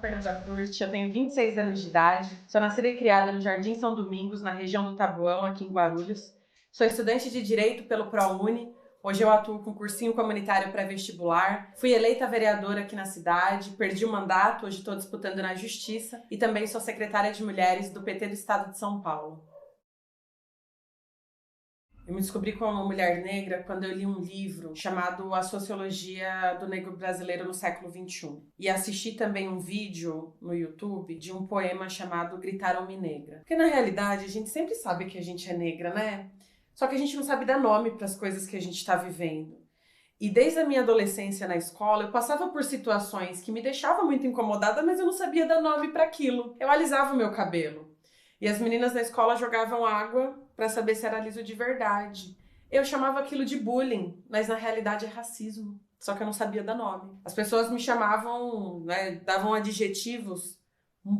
Fernanda Curti, eu tenho 26 anos de idade, sou nascida e criada no Jardim São Domingos, na região do Taboão, aqui em Guarulhos. Sou estudante de Direito pelo ProUni, hoje eu atuo com cursinho comunitário pré-vestibular, fui eleita vereadora aqui na cidade, perdi o mandato, hoje estou disputando na Justiça e também sou secretária de Mulheres do PT do Estado de São Paulo. Eu me descobri como uma mulher negra quando eu li um livro chamado A Sociologia do Negro Brasileiro no Século XXI. E assisti também um vídeo no YouTube de um poema chamado Gritaram-me Negra. Porque na realidade a gente sempre sabe que a gente é negra, né? Só que a gente não sabe dar nome para as coisas que a gente está vivendo. E desde a minha adolescência na escola, eu passava por situações que me deixavam muito incomodada, mas eu não sabia dar nome para aquilo. Eu alisava o meu cabelo. E as meninas da escola jogavam água para saber se era liso de verdade. Eu chamava aquilo de bullying, mas na realidade é racismo. Só que eu não sabia dar nome. As pessoas me chamavam, davam adjetivos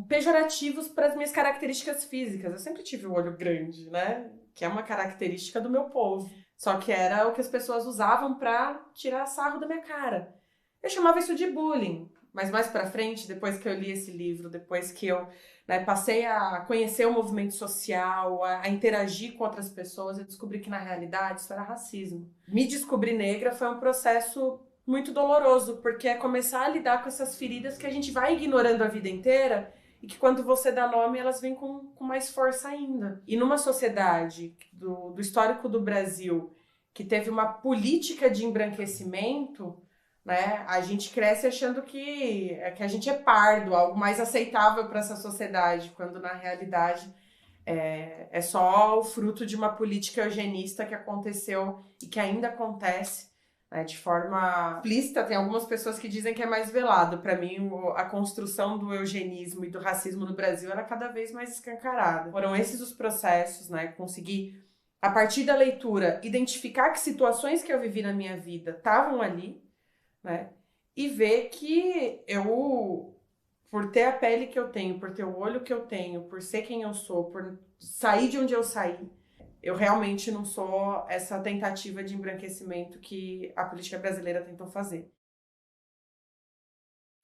pejorativos para as minhas características físicas. Eu sempre tive o olho grande, né? Que é uma característica do meu povo. Só que era o que as pessoas usavam para tirar sarro da minha cara. Eu chamava isso de bullying. Mas mais pra frente, depois que eu li esse livro, depois que eu passei a conhecer o movimento social, a interagir com outras pessoas, eu descobri que na realidade isso era racismo. Me descobrir negra foi um processo muito doloroso, porque é começar a lidar com essas feridas que a gente vai ignorando a vida inteira e que quando você dá nome, elas vêm com mais força ainda. E numa sociedade do histórico do Brasil, que teve uma política de embranquecimento, né? A gente cresce achando que a gente é pardo, algo mais aceitável para essa sociedade, quando na realidade é só o fruto de uma política eugenista que aconteceu e que ainda acontece, né, de forma explícita. Tem algumas pessoas que dizem que é mais velado. Para mim, a construção do eugenismo e do racismo no Brasil era cada vez mais escancarada. Foram esses os processos, né? Conseguir, a partir da leitura, identificar que situações que eu vivi na minha vida estavam ali, né? E ver que eu, por ter a pele que eu tenho, por ter o olho que eu tenho, por ser quem eu sou, por sair de onde eu saí, eu realmente não sou essa tentativa de embranquecimento que a política brasileira tentou fazer.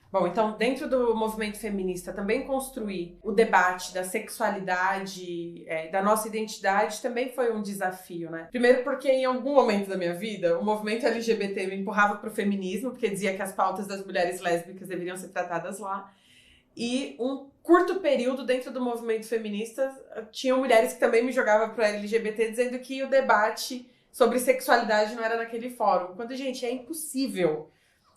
Bom, então, dentro do movimento feminista, também construir o debate da sexualidade, da nossa identidade, também foi um desafio, né? Primeiro porque em algum momento da minha vida, o movimento LGBT me empurrava para o feminismo, porque dizia que as pautas das mulheres lésbicas deveriam ser tratadas lá. E um curto período dentro do movimento feminista, tinham mulheres que também me jogavam para o LGBT, dizendo que o debate sobre sexualidade não era naquele fórum. Quando, gente, é impossível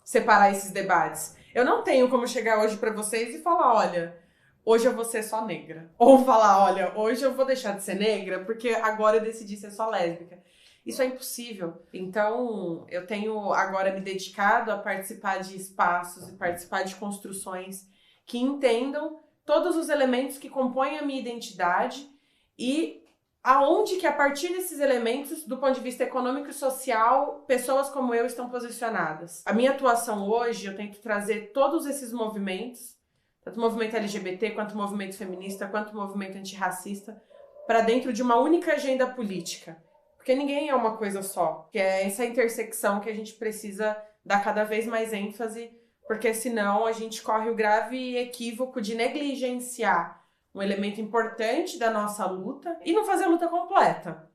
separar esses debates. Eu não tenho como chegar hoje pra vocês e falar, olha, hoje eu vou ser só negra. Ou falar, olha, hoje eu vou deixar de ser negra porque agora eu decidi ser só lésbica. Isso é impossível. Então, eu tenho agora me dedicado a participar de espaços e participar de construções que entendam todos os elementos que compõem a minha identidade e aonde que, a partir desses elementos, do ponto de vista econômico e social, pessoas como eu estão posicionadas. A minha atuação hoje, eu tento trazer todos esses movimentos, tanto o movimento LGBT, quanto o movimento feminista, quanto o movimento antirracista, para dentro de uma única agenda política. Porque ninguém é uma coisa só. Que é essa intersecção que a gente precisa dar cada vez mais ênfase, porque senão a gente corre o grave equívoco de negligenciar um elemento importante da nossa luta e não fazer a luta completa.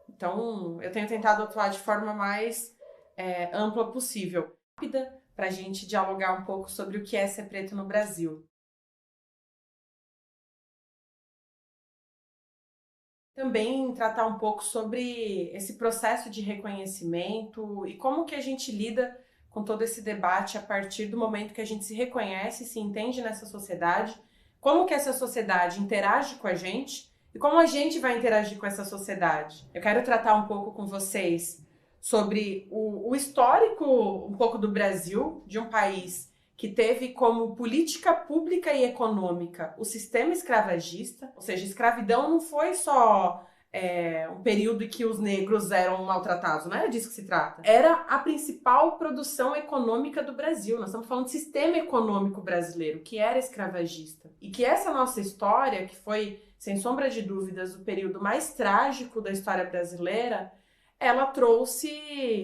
Então, eu tenho tentado atuar de forma mais ampla possível, rápida, para a gente dialogar um pouco sobre o que é ser preto no Brasil. Também tratar um pouco sobre esse processo de reconhecimento e como que a gente lida com todo esse debate a partir do momento que a gente se reconhece, se entende nessa sociedade, como que essa sociedade interage com a gente e como a gente vai interagir com essa sociedade. Eu quero tratar um pouco com vocês sobre o histórico um pouco do Brasil, de um país que teve como política pública e econômica o sistema escravagista, ou seja, escravidão não foi só um período em que os negros eram maltratados, não era disso que se trata. Era a principal produção econômica do Brasil. Nós estamos falando do sistema econômico brasileiro, que era escravagista. E que essa nossa história, que foi, sem sombra de dúvidas, o período mais trágico da história brasileira, ela trouxe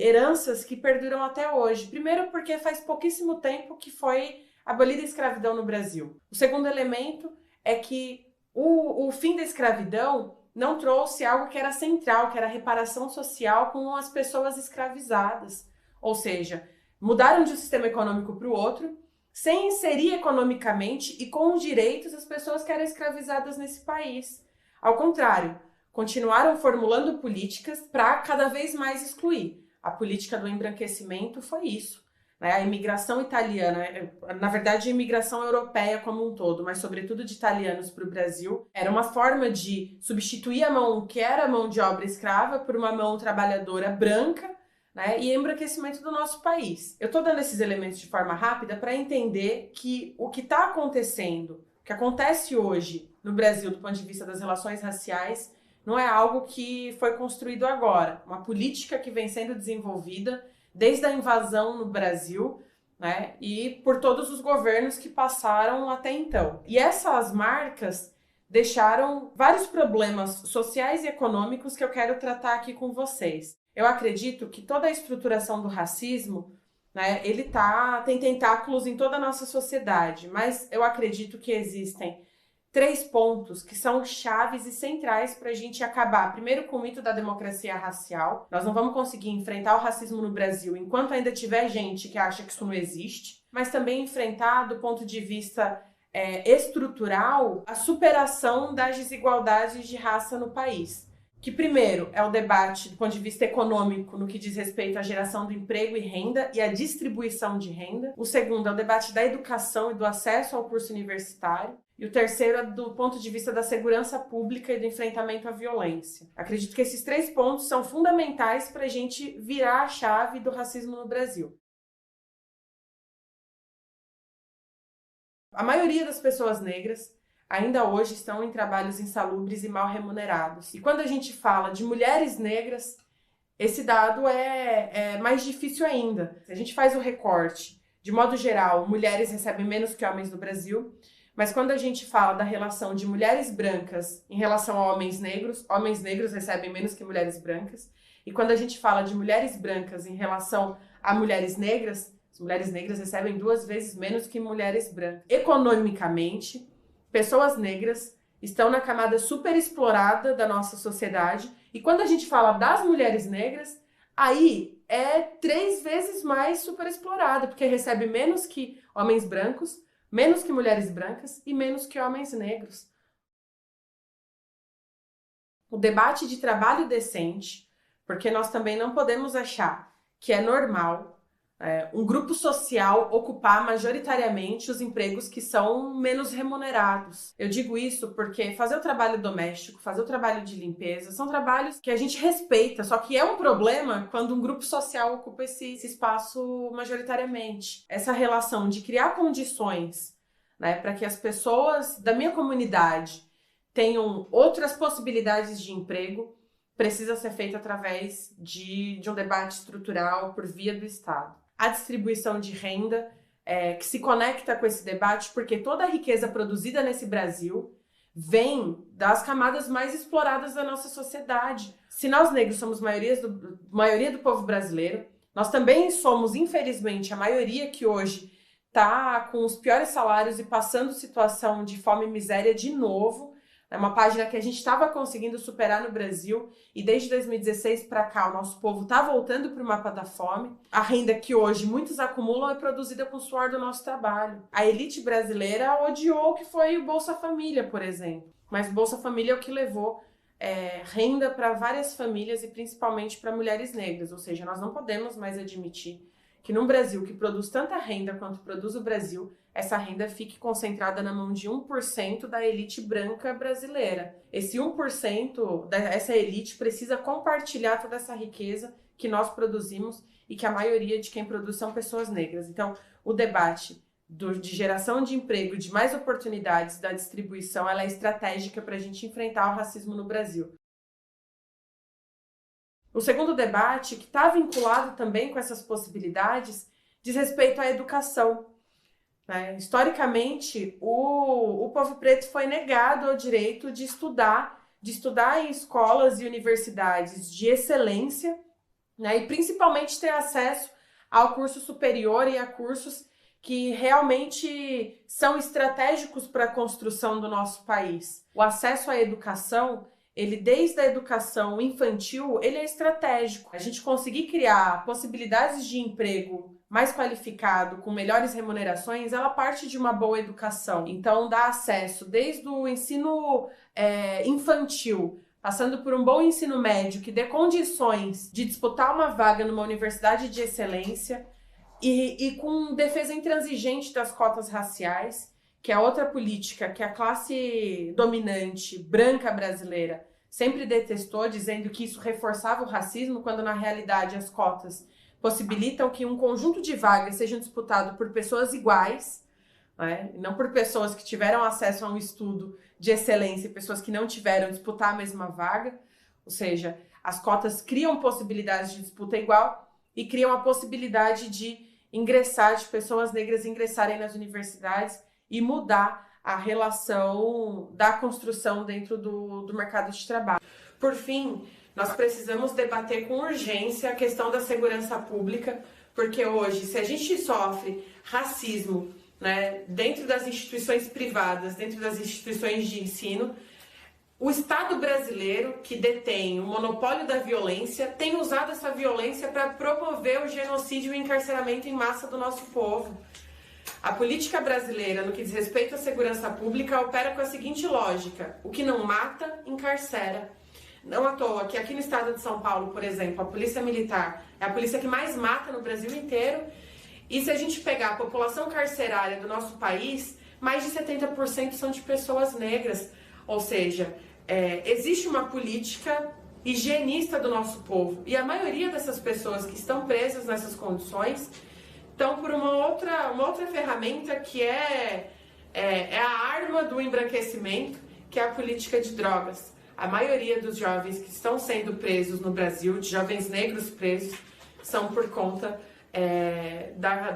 heranças que perduram até hoje. Primeiro porque faz pouquíssimo tempo que foi abolida a escravidão no Brasil. O segundo elemento é que o fim da escravidão não trouxe algo que era central, que era a reparação social com as pessoas escravizadas. Ou seja, mudaram de um sistema econômico para o outro, sem inserir economicamente e com os direitos as pessoas que eram escravizadas nesse país. Ao contrário, continuaram formulando políticas para cada vez mais excluir. A política do embranquecimento foi isso. A imigração italiana, na verdade a imigração europeia como um todo, mas sobretudo de italianos para o Brasil, era uma forma de substituir a mão que era mão de obra escrava por uma mão trabalhadora branca, né, e embranquecimento do nosso país. Eu estou dando esses elementos de forma rápida para entender que o que está acontecendo, o que acontece hoje no Brasil do ponto de vista das relações raciais, não é algo que foi construído agora. Uma política que vem sendo desenvolvida desde a invasão no Brasil, né, e por todos os governos que passaram até então. E essas marcas deixaram vários problemas sociais e econômicos que eu quero tratar aqui com vocês. Eu acredito que toda a estruturação do racismo, né, ele tem tentáculos em toda a nossa sociedade, mas eu acredito que existem 3 pontos que são chaves e centrais para a gente acabar, primeiro, com o mito da democracia racial. Nós não vamos conseguir enfrentar o racismo no Brasil enquanto ainda tiver gente que acha que isso não existe, mas também enfrentar, do ponto de vista estrutural, a superação das desigualdades de raça no país. Que primeiro é o debate do ponto de vista econômico no que diz respeito à geração do emprego e renda e à distribuição de renda. O segundo é o debate da educação e do acesso ao curso universitário. E o terceiro é do ponto de vista da segurança pública e do enfrentamento à violência. Acredito que esses 3 pontos são fundamentais para a gente virar a chave do racismo no Brasil. A maioria das pessoas negras ainda hoje estão em trabalhos insalubres e mal remunerados. E quando a gente fala de mulheres negras, esse dado é mais difícil ainda. Se a gente faz o recorte, de modo geral, mulheres recebem menos que homens no Brasil, mas quando a gente fala da relação de mulheres brancas em relação a homens negros recebem menos que mulheres brancas. E quando a gente fala de mulheres brancas em relação a mulheres negras, as mulheres negras recebem 2 vezes menos que mulheres brancas. Economicamente, pessoas negras estão na camada superexplorada da nossa sociedade. E quando a gente fala das mulheres negras, aí é 3 vezes mais superexplorada, porque recebe menos que homens brancos, menos que mulheres brancas e menos que homens negros. O debate de trabalho decente, porque nós também não podemos achar que é normal um grupo social ocupar majoritariamente os empregos que são menos remunerados. Eu digo isso porque fazer o trabalho doméstico, fazer o trabalho de limpeza, são trabalhos que a gente respeita, só que é um problema quando um grupo social ocupa esse espaço majoritariamente. Essa relação de criar condições, né, para que as pessoas da minha comunidade tenham outras possibilidades de emprego precisa ser feita através de um debate estrutural por via do Estado. A distribuição de renda que se conecta com esse debate, porque toda a riqueza produzida nesse Brasil vem das camadas mais exploradas da nossa sociedade. Se nós negros somos maioria do povo brasileiro, nós também somos, infelizmente, a maioria que hoje está com os piores salários e passando situação de fome e miséria de novo. É uma página que a gente estava conseguindo superar no Brasil e desde 2016 para cá o nosso povo está voltando para o mapa da fome. A renda que hoje muitos acumulam é produzida com o suor do nosso trabalho. A elite brasileira odiou o que foi o Bolsa Família, por exemplo. Mas Bolsa Família é o que levou renda para várias famílias e principalmente para mulheres negras. Ou seja, nós não podemos mais admitir que num Brasil que produz tanta renda quanto produz o Brasil, essa renda fique concentrada na mão de 1% da elite branca brasileira. Esse 1% dessa elite precisa compartilhar toda essa riqueza que nós produzimos e que a maioria de quem produz são pessoas negras. Então, o debate de geração de emprego, de mais oportunidades, da distribuição, ela é estratégica para a gente enfrentar o racismo no Brasil. O segundo debate, que está vinculado também com essas possibilidades, diz respeito à educação. Historicamente, o povo preto foi negado o direito de estudar em escolas e universidades de excelência, e principalmente ter acesso ao curso superior e a cursos que realmente são estratégicos para a construção do nosso país. O acesso à educação, ele desde a educação infantil, ele é estratégico. A gente conseguir criar possibilidades de emprego mais qualificado, com melhores remunerações, ela parte de uma boa educação. Então, dá acesso desde o ensino infantil, passando por um bom ensino médio, que dê condições de disputar uma vaga numa universidade de excelência, e com defesa intransigente das cotas raciais, que é outra política que a classe dominante branca brasileira sempre detestou, dizendo que isso reforçava o racismo, quando na realidade as cotas possibilitam que um conjunto de vagas sejam disputado por pessoas iguais, né? Não por pessoas que tiveram acesso a um estudo de excelência e pessoas que não tiveram, disputar a mesma vaga. Ou seja, as cotas criam possibilidades de disputa igual e criam a possibilidade de pessoas negras ingressarem nas universidades e mudar a relação da construção dentro do mercado de trabalho. Por fim, nós precisamos debater com urgência a questão da segurança pública, porque hoje, se a gente sofre racismo, né, dentro das instituições privadas, dentro das instituições de ensino, o Estado brasileiro, que detém o monopólio da violência, tem usado essa violência para promover o genocídio e o encarceramento em massa do nosso povo. A política brasileira, no que diz respeito à segurança pública, opera com a seguinte lógica: o que não mata, encarcera. Não à toa que aqui no estado de São Paulo, por exemplo, a polícia militar é a polícia que mais mata no Brasil inteiro. E se a gente pegar a população carcerária do nosso país, mais de 70% são de pessoas negras. Ou seja, existe uma política higienista do nosso povo. E a maioria dessas pessoas que estão presas nessas condições estão por uma outra ferramenta que é a arma do embranquecimento, que é a política de drogas. A maioria dos jovens que estão sendo presos no Brasil, de jovens negros presos, são por conta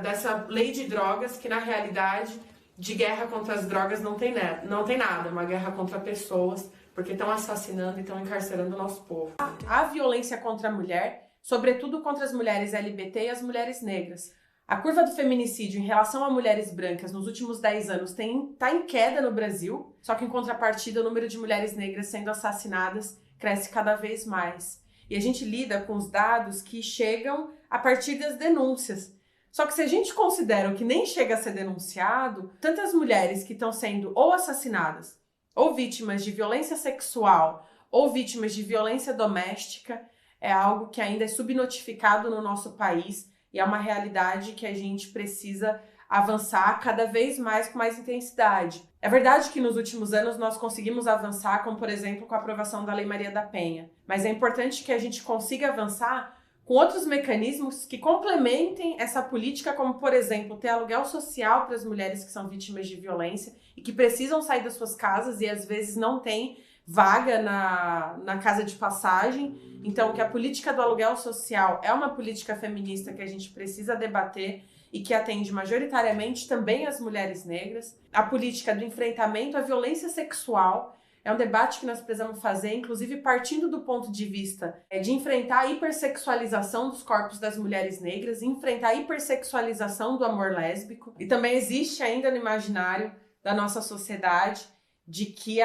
dessa lei de drogas, que na realidade de guerra contra as drogas não tem nada, é uma guerra contra pessoas, porque estão assassinando e estão encarcerando o nosso povo. A violência contra a mulher, sobretudo contra as mulheres LGBT e as mulheres negras. A curva do feminicídio em relação a mulheres brancas nos últimos 10 anos está em queda no Brasil, só que em contrapartida o número de mulheres negras sendo assassinadas cresce cada vez mais. E a gente lida com os dados que chegam a partir das denúncias. Só que se a gente considera o que nem chega a ser denunciado, tantas mulheres que estão sendo ou assassinadas, ou vítimas de violência sexual, ou vítimas de violência doméstica, é algo que ainda é subnotificado no nosso país e é uma realidade que a gente precisa avançar cada vez mais com mais intensidade. É verdade que nos últimos anos nós conseguimos avançar, como por exemplo com a aprovação da Lei Maria da Penha, mas é importante que a gente consiga avançar com outros mecanismos que complementem essa política, como, por exemplo, ter aluguel social para as mulheres que são vítimas de violência e que precisam sair das suas casas e às vezes não têm vaga na casa de passagem. Então, que a política do aluguel social é uma política feminista que a gente precisa debater e que atende majoritariamente também as mulheres negras. A política do enfrentamento à violência sexual é um debate que nós precisamos fazer, inclusive partindo do ponto de vista de enfrentar a hipersexualização dos corpos das mulheres negras, enfrentar a hipersexualização do amor lésbico. E também existe ainda no imaginário da nossa sociedade de que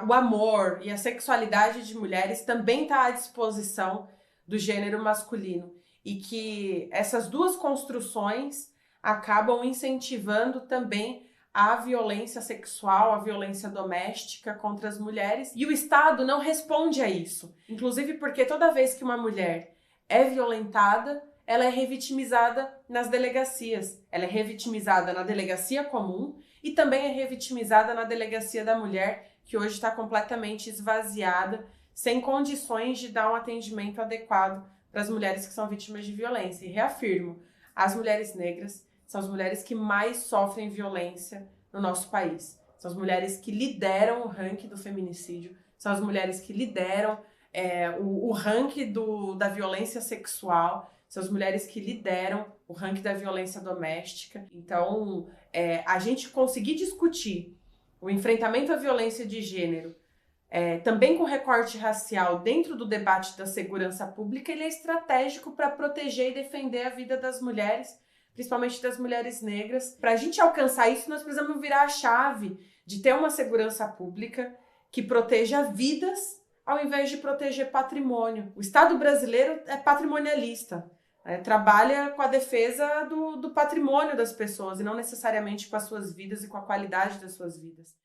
o amor e a sexualidade de mulheres também está à disposição do gênero masculino. E que essas duas construções acabam incentivando também a violência sexual, a violência doméstica contra as mulheres. E o Estado não responde a isso. Inclusive porque toda vez que uma mulher é violentada, ela é revitimizada nas delegacias. Ela é revitimizada na delegacia comum e também é revitimizada na delegacia da mulher, que hoje está completamente esvaziada, sem condições de dar um atendimento adequado para as mulheres que são vítimas de violência. E reafirmo, as mulheres negras são as mulheres que mais sofrem violência no nosso país. São as mulheres que lideram o ranking do feminicídio, são as mulheres que lideram o ranking da violência sexual, são as mulheres que lideram o ranking da violência doméstica. Então, a gente conseguir discutir o enfrentamento à violência de gênero, também com recorte racial dentro do debate da segurança pública, ele é estratégico para proteger e defender a vida das mulheres, principalmente das mulheres negras. Para a gente alcançar isso, nós precisamos virar a chave de ter uma segurança pública que proteja vidas ao invés de proteger patrimônio. O Estado brasileiro é patrimonialista, trabalha com a defesa do patrimônio das pessoas e não necessariamente com as suas vidas e com a qualidade das suas vidas.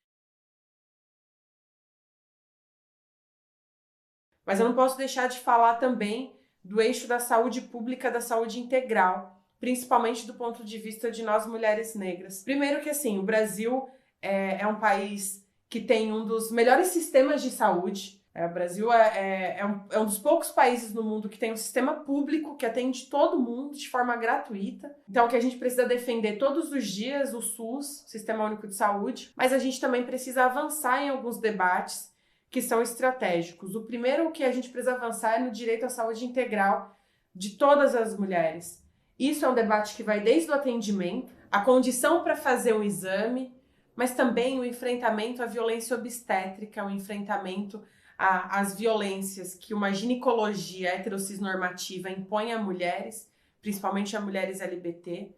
Mas eu não posso deixar de falar também do eixo da saúde pública, da saúde integral, principalmente do ponto de vista de nós mulheres negras. Primeiro que assim, o Brasil é um país que tem um dos melhores sistemas de saúde. O Brasil é um dos poucos países no mundo que tem um sistema público que atende todo mundo de forma gratuita. Então, que a gente precisa defender todos os dias o SUS, Sistema Único de Saúde, mas a gente também precisa avançar em alguns debates que são estratégicos. O primeiro que a gente precisa avançar é no direito à saúde integral de todas as mulheres. Isso é um debate que vai desde o atendimento, a condição para fazer um exame, mas também o enfrentamento à violência obstétrica, o enfrentamento às violências que uma ginecologia heterocisnormativa impõe a mulheres, principalmente a mulheres LGBT.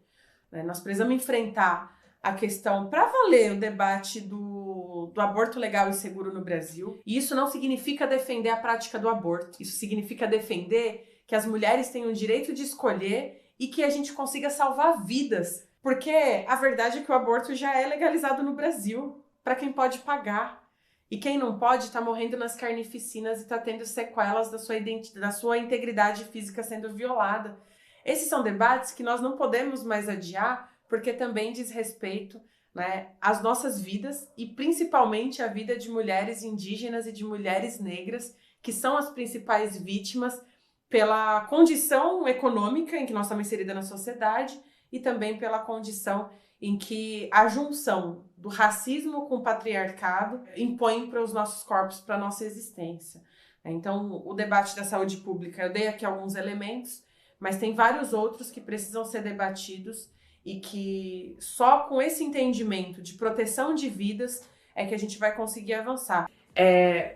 Nós precisamos enfrentar a questão, para valer, o debate do aborto legal e seguro no Brasil. E isso não significa defender a prática do aborto. Isso significa defender que as mulheres têm o direito de escolher e que a gente consiga salvar vidas. Porque a verdade é que o aborto já é legalizado no Brasil, para quem pode pagar. E quem não pode está morrendo nas carnificinas e está tendo sequelas da sua integridade física sendo violada. Esses são debates que nós não podemos mais adiar, porque também diz respeito, às nossas vidas e principalmente à vida de mulheres indígenas e de mulheres negras, que são as principais vítimas pela condição econômica em que nós estamos inseridas na sociedade e também pela condição em que a junção do racismo com o patriarcado impõe para os nossos corpos, para a nossa existência. Então, o debate da saúde pública, eu dei aqui alguns elementos, mas tem vários outros que precisam ser debatidos e que só com esse entendimento de proteção de vidas é que a gente vai conseguir avançar.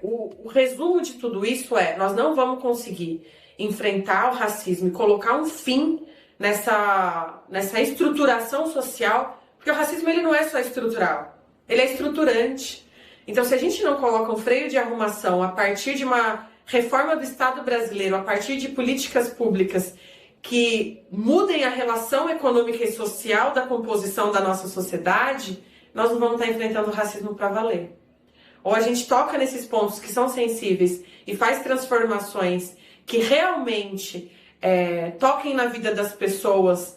O resumo de tudo isso nós não vamos conseguir enfrentar o racismo e colocar um fim nessa estruturação social, porque o racismo ele não é só estrutural, ele é estruturante. Então, se a gente não coloca um freio de arrumação a partir de uma reforma do Estado brasileiro, a partir de políticas públicas que mudem a relação econômica e social da composição da nossa sociedade, nós não vamos estar enfrentando o racismo para valer. Ou a gente toca nesses pontos que são sensíveis e faz transformações que realmente toquem na vida das pessoas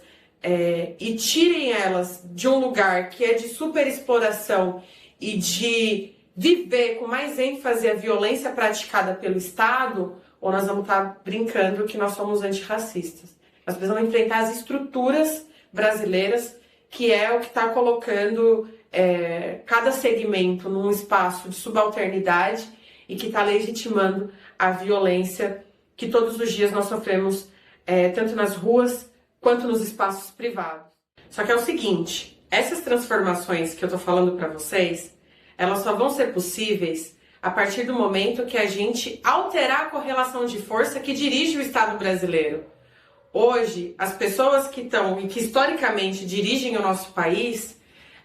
e tirem elas de um lugar que é de superexploração e de viver com mais ênfase a violência praticada pelo Estado, ou nós vamos estar brincando que nós somos antirracistas. Nós precisamos enfrentar as estruturas brasileiras, que é o que está colocando cada segmento num espaço de subalternidade e que está legitimando a violência que todos os dias nós sofremos, tanto nas ruas quanto nos espaços privados. Só que é o seguinte, essas transformações que eu estou falando para vocês, elas só vão ser possíveis a partir do momento que a gente alterar a correlação de força que dirige o Estado brasileiro. Hoje, as pessoas que estão e que historicamente dirigem o nosso país,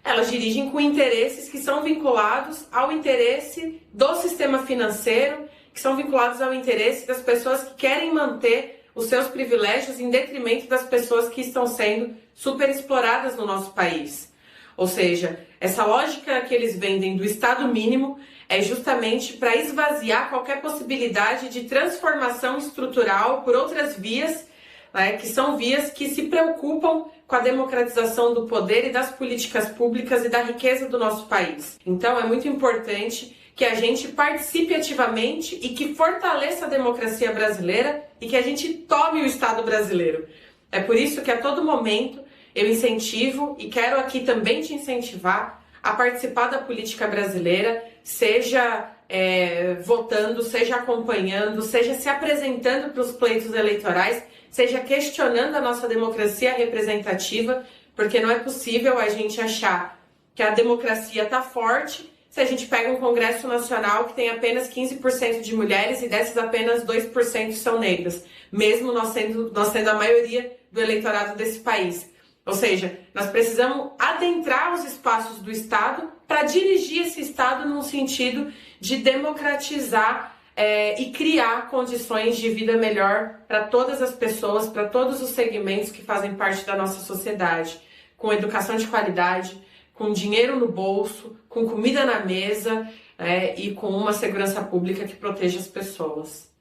elas dirigem com interesses que são vinculados ao interesse do sistema financeiro, que são vinculados ao interesse das pessoas que querem manter os seus privilégios em detrimento das pessoas que estão sendo superexploradas no nosso país. Ou seja, essa lógica que eles vendem do Estado mínimo é justamente para esvaziar qualquer possibilidade de transformação estrutural por outras vias, que são vias que se preocupam com a democratização do poder e das políticas públicas e da riqueza do nosso país. Então, é muito importante que a gente participe ativamente e que fortaleça a democracia brasileira e que a gente tome o Estado brasileiro. É por isso que a todo momento eu incentivo e quero aqui também te incentivar a participar da política brasileira, seja votando, seja acompanhando, seja se apresentando para os pleitos eleitorais, seja questionando a nossa democracia representativa, porque não é possível a gente achar que a democracia está forte se a gente pega um Congresso Nacional que tem apenas 15% de mulheres e dessas apenas 2% são negras, mesmo nós sendo a maioria do eleitorado desse país. Ou seja, nós precisamos adentrar os espaços do Estado para dirigir esse Estado num sentido de democratizar e criar condições de vida melhor para todas as pessoas, para todos os segmentos que fazem parte da nossa sociedade, com educação de qualidade, com dinheiro no bolso, com comida na mesa e com uma segurança pública que proteja as pessoas.